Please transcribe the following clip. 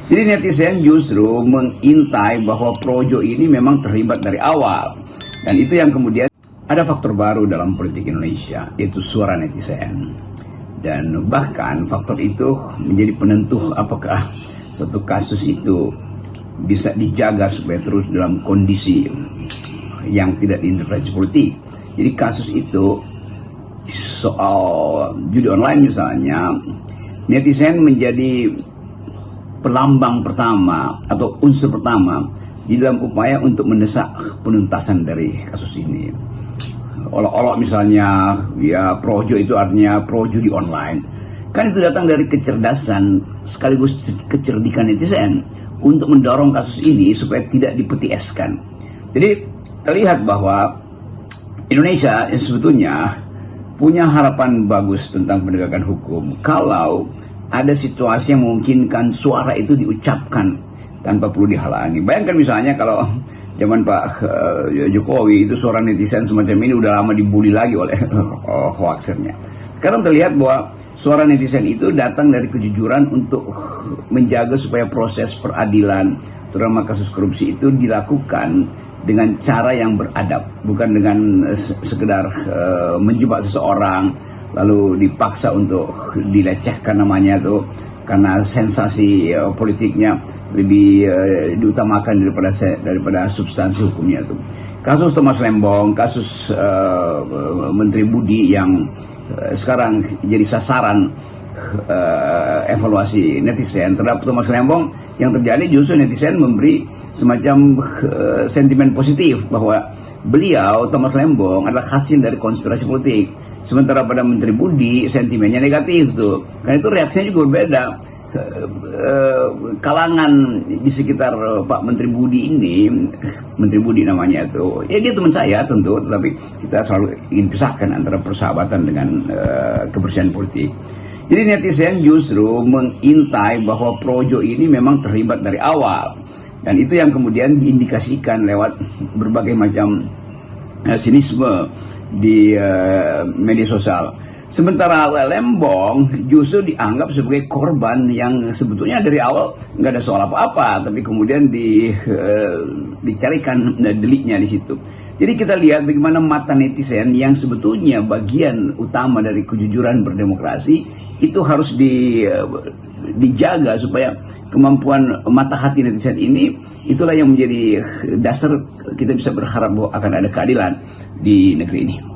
Jadi netizen justru mengintai bahwa Projo ini memang terlibat dari awal. Dan itu yang kemudian ada faktor baru dalam politik Indonesia, yaitu suara netizen. Dan bahkan faktor itu menjadi penentu apakah satu kasus itu bisa dijaga supaya terus dalam kondisi yang tidak diintervensi politik. Jadi kasus itu soal judi online misalnya, netizen menjadi pelambang pertama atau unsur pertama di dalam upaya untuk mendesak penuntasan dari kasus ini. Olok-olok misalnya, ya Projo itu artinya pro judi online. Kan itu datang dari kecerdasan sekaligus kecerdikan netizen untuk mendorong kasus ini supaya tidak dipetieskan. Jadi terlihat bahwa Indonesia sebetulnya punya harapan bagus tentang penegakan hukum kalau ada situasi yang memungkinkan suara itu diucapkan tanpa perlu dihalangi. Bayangkan misalnya kalau zaman Pak Jokowi itu suara netizen semacam ini udah lama dibully lagi oleh hoaxernya. Sekarang terlihat bahwa suara netizen itu datang dari kejujuran untuk menjaga supaya proses peradilan terutama kasus korupsi itu dilakukan dengan cara yang beradab, bukan dengan sekedar menjebak seseorang lalu dipaksa untuk dilecehkan namanya tuh karena sensasi politiknya lebih diutamakan daripada substansi hukumnya tuh. Kasus Thomas Lembong, kasus Menteri Budi yang sekarang jadi sasaran evaluasi netizen terhadap Thomas Lembong, yang terjadi justru netizen memberi semacam sentimen positif bahwa beliau Thomas Lembong adalah hasil dari konspirasi politik. Sementara pada Menteri Budi sentimennya negatif tuh. Karena itu reaksinya juga berbeda. Kalangan di sekitar Pak Menteri Budi ini, Menteri Budi namanya tuh, ya dia teman saya tentu, tetapi kita selalu ingin pisahkan antara persahabatan dengan kebersihan politik. Jadi netizen justru mengintai bahwa Projo ini memang terlibat dari awal. Dan itu yang kemudian diindikasikan lewat berbagai macam sinisme di media sosial. Sementara Lembong justru dianggap sebagai korban yang sebetulnya dari awal nggak ada soal apa-apa, tapi kemudian dicarikan deliknya di situ. Jadi kita lihat bagaimana mata netizen yang sebetulnya bagian utama dari kejujuran berdemokrasi itu harus dijaga supaya kemampuan mata hati netizen ini itulah yang menjadi dasar kita bisa berharap bahwa akan ada keadilan di negeri ini.